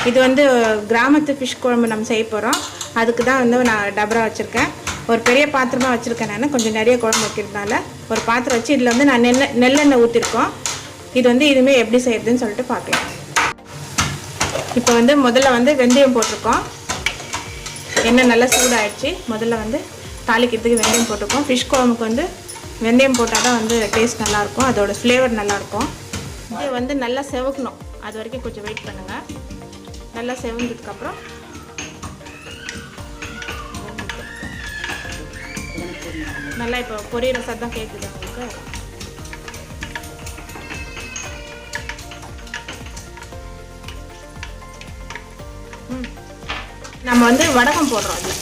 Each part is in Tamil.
இது வந்து கிராமத்து ஃபிஷ் குழம்பு நம்ம செய்ய போகிறோம். அதுக்கு தான் வந்து நான் டபரா வச்சுருக்கேன். ஒரு பெரிய பாத்திரமாக வச்சுருக்கேன். நான் கொஞ்சம் நிறைய குழம்பு வைக்கிறதுனால ஒரு பாத்திரம் வச்சு இதில் வந்து நான் நெல்லெண்ணெய் ஊற்றிருக்கோம். இது வந்து இதுவுமே எப்படி செய்யறதுன்னு சொல்லிட்டு பார்க்கலாம். இப்போ வந்து முதல்ல வந்து வெந்தயம் போட்டிருக்கோம். எண்ணெய் நல்லா சூடாகிடுச்சு. முதல்ல வந்து தாளிக்கிறதுக்கு வெந்தயம் போட்டிருக்கோம். ஃபிஷ் குழம்புக்கு வந்து வெந்தயம் போட்டால் தான் வந்து டேஸ்ட் நல்லாயிருக்கும், அதோட ஃப்ளேவர் நல்லாயிருக்கும். இது வந்து நல்லா செவக்கணும், அது வரைக்கும் கொஞ்சம் வெயிட் பண்ணுங்கள். நல்லா செவந்ததுக்கப்புறம் நல்லா இப்போ பொரியிற சத்தம் கேட்குது உங்களுக்கு. நம்ம வந்து வடகம் போடுறோம். அது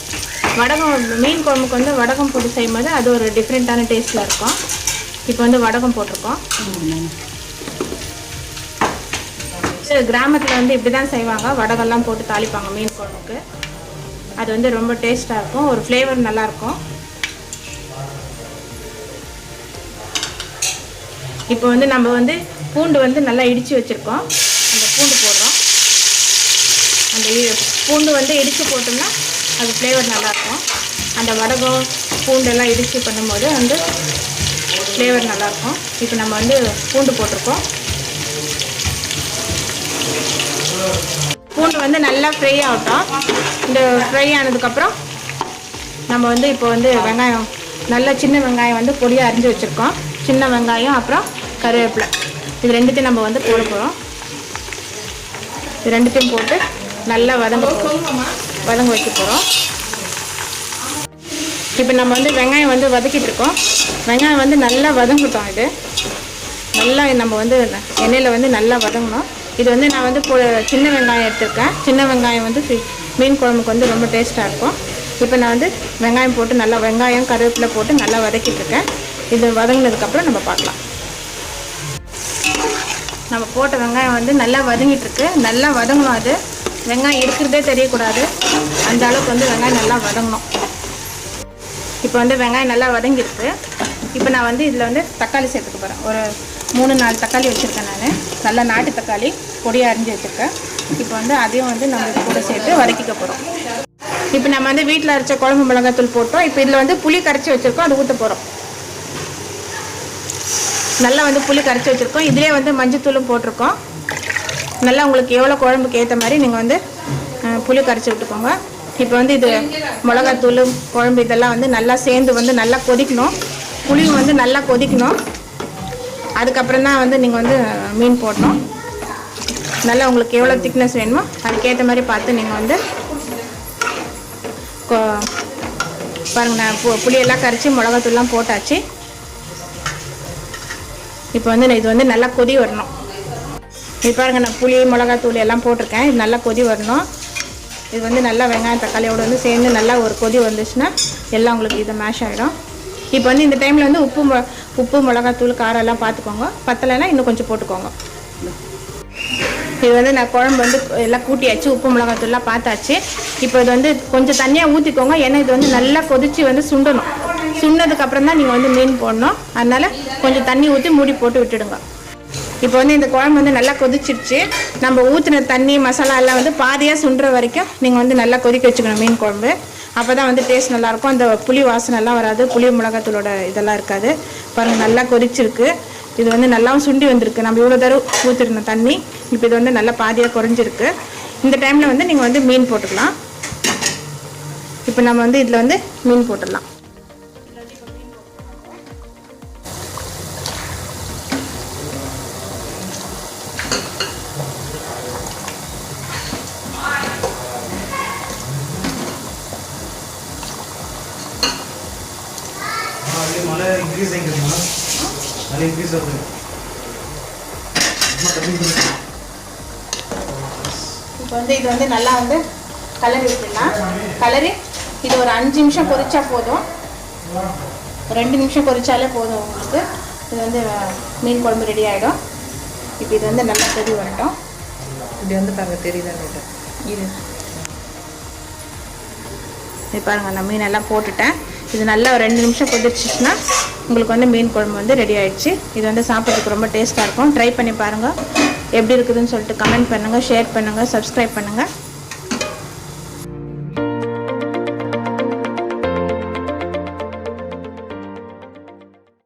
வடகம் மீன் குழம்புக்கு வந்து வடகம் போட்டு செய்யும்போது அது ஒரு டிஃப்ரெண்ட்டான டேஸ்ட்டில் இருக்கும். இப்போ வந்து வடகம் போட்டிருக்கோம். கிராமத்தில் வந்து இப்படி தான் செய்வாங்க, வடகம்லாம் போட்டு தாளிப்பாங்க மீன் குழம்புக்கு. அது வந்து ரொம்ப டேஸ்ட்டாக இருக்கும், ஒரு ஃப்ளேவர் நல்லாயிருக்கும். இப்போ வந்து நம்ம வந்து பூண்டு வந்து நல்லா இடித்து வச்சுருக்கோம். அந்த பூண்டு போடுறோம். அந்த பூண்டு வந்து இடித்து போட்டோம்னா அது ஃப்ளேவர் நல்லாயிருக்கும். அந்த வடகம் பூண்டெல்லாம் இடித்து பண்ணும்போது வந்து ஃப்ளேவர் நல்லாயிருக்கும். இப்போ நம்ம வந்து பூண்டு போட்டிருக்கோம். பூண்டு வந்து நல்லா ஃப்ரை ஆகட்டும். இந்த ஃப்ரை ஆனதுக்கப்புறம் நம்ம வந்து இப்போ வந்து வெங்காயம், நல்ல சின்ன வெங்காயம் வந்து பொடியாக அரிஞ்சு வச்சுருக்கோம். சின்ன வெங்காயம் அப்புறம் கருவேப்பிலை, இது ரெண்டுத்தையும் நம்ம வந்து போட போகிறோம். இது ரெண்டுத்தையும் போட்டு நல்லா வதங்க வைக்க போகிறோம். இப்போ நம்ம வந்து வெங்காயம் வந்து வதக்கிட்டு இருக்கோம். வெங்காயம் வந்து நல்லா வதங்கிட்டோம். இது நல்லா நம்ம வந்து எண்ணெயில் வந்து நல்லா வதங்கணும். இது வந்து நான் வந்து சின்ன வெங்காயம் எடுத்திருக்கேன். சின்ன வெங்காயம் வந்து மீன் குழம்புக்கு வந்து ரொம்ப டேஸ்ட்டாக இருக்கும். இப்போ நான் வந்து வெங்காயம் போட்டு நல்லா வெங்காயம் கருவேப்பிலை போட்டு நல்லா வதக்கிட்டுருக்கேன். இது வதங்கினதுக்கப்புறம் நம்ம பார்க்கலாம். நம்ம போட்ட வெங்காயம் வந்து நல்லா வதங்கிட்டுருக்கு. நல்லா வதங்கணும். அது வெங்காயம் இருக்கிறதே தெரியக்கூடாது, அந்த அளவுக்கு வந்து வெங்காயம் நல்லா வதங்கணும். இப்போ வந்து வெங்காயம் நல்லா வதங்கிருக்கு. இப்போ நான் வந்து இதில் வந்து தக்காளி சேர்த்துக்க போகிறேன். ஒரு 3-4 தக்காளி வச்சுருக்கேன். நான் நல்லா நாட்டு தக்காளி பொடியாக அரிஞ்சு வச்சுருக்கேன். இப்போ வந்து அதையும் வந்து நம்ம கூட சேர்த்து வதக்கிக்க போகிறோம். இப்போ நம்ம வந்து வீட்டில் அரைச்ச குழம்பு மிளகாத்தூள் போட்டோம். இப்போ இதில் வந்து புளி கரைச்சி வச்சுருக்கோம், அது ஊற்ற போகிறோம். நல்லா வந்து புளி கரைச்சி வச்சுருக்கோம். இதிலே வந்து மஞ்சத்தூளும் போட்டிருக்கோம். நல்லா உங்களுக்கு எவ்வளோ குழம்புக்கு ஏற்ற மாதிரி நீங்கள் வந்து புளி கரைச்சி விட்டுக்கோங்க. இப்போ வந்து இது மிளகாத்தூள் குழம்பு இதெல்லாம் வந்து நல்லா சேர்ந்து வந்து நல்லா கொதிக்கணும். புளியும் வந்து நல்லா கொதிக்கணும். அதுக்கப்புறம் தான் வந்து நீங்கள் வந்து மீன் போடணும். நல்லா உங்களுக்கு எவ்வளோ திக்னஸ் வேணுமோ அதுக்கேற்ற மாதிரி பார்த்து நீங்கள் வந்து பாருங்கள். நான் புளியெல்லாம் கரைச்சி மிளகாத்தூள்லாம் போட்டாச்சு. இப்போ வந்து இது வந்து நல்லா கொதி வரணும். இது பாருங்கள், நான் புளி மிளகாத்தூள் எல்லாம் போட்டிருக்கேன். இது நல்லா கொதி வரணும். இது வந்து நல்லா வெங்காயம் தக்காளியோடு வந்து சேர்ந்து நல்லா ஒரு கொதி வந்துச்சுன்னா எல்லாம் உங்களுக்கு இது மேஷ் ஆகிடும். இப்போ வந்து இந்த டைமில் வந்து உப்பு மிளகாத்தூள் காரம் எல்லாம் பார்த்துக்கோங்க. பத்தலைன்னா இன்னும் கொஞ்சம் போட்டுக்கோங்க. இது வந்து நான் குழம்பு வந்து எல்லாம் கூட்டியாச்சு, உப்பு மிளகாத்தூள்லாம் பார்த்தாச்சு. இப்போ இது வந்து கொஞ்சம் தண்ணியாக ஊற்றிக்கோங்க. ஏன்னா இது வந்து நல்லா கொதித்து வந்து சுண்டணும். சுண்டதுக்கப்புறம் தான் நீங்கள் வந்து மீன் போடணும். அதனால் கொஞ்சம் தண்ணி ஊற்றி மூடி போட்டு விட்டுடுங்க. இப்போ வந்து இந்த குழம்பு வந்து நல்லா கொதிச்சிருச்சு. நம்ம ஊற்றின தண்ணி மசாலா எல்லாம் வந்து பாதியாக சுண்டுற வரைக்கும் நீங்கள் வந்து நல்லா கொதிக்க வச்சுக்கணும் மீன் குழம்பு. அப்போ தான் வந்து டேஸ்ட் நல்லாயிருக்கும். அந்த புளி வாசனைலாம் வராது, புளி மிளகாத்தூளோட இதெல்லாம் இருக்காது. பாருங்கள், நல்லா கொதிச்சிருக்கு. இது வந்து நல்லாவும் சுண்டி வந்திருக்கு. நம்ம இவ்வளோ தடவை ஊற்றிருந்தோம் தண்ணி. இப்போ இது வந்து நல்லா பாதியாக குறைஞ்சிருக்கு. இந்த டைமில் வந்து நீங்கள் வந்து மீன் போட்டுக்கலாம். இப்போ நம்ம வந்து இதில் வந்து மீன் போட்டுடலாம். இப்போ வந்து இது வந்து நல்லா வந்து கலரி விட்டுடலாம். கலரி இது ஒரு 5 நிமிஷம் கொதிச்சா போதும். 2 நிமிஷம் கொதிச்சாலே போதும் உங்களுக்கு. இது வந்து மீன் குழம்பு ரெடி ஆகிடும். இப்போ இது வந்து நல்லா கொதி வரட்டும். இப்படி வந்து பாருங்கள், தெரியுதா? இது பாருங்கள், நான் மீனெல்லாம் போட்டுட்டேன். இது நல்லா ஒரு 2 நிமிஷம் கொதிச்சிச்சுன்னா உங்களுக்கு வந்து மீன் குழம்பு வந்து ரெடி ஆகிடுச்சு. இது வந்து சாப்பிட்றதுக்கு ரொம்ப டேஸ்ட்டாக இருக்கும். ட்ரை பண்ணி பாருங்கள். எப்படி இருக்குதுன்னு சொல்லிட்டு கமெண்ட் பண்ணுங்கள், ஷேர் பண்ணுங்கள், சப்ஸ்கிரைப் பண்ணுங்கள்.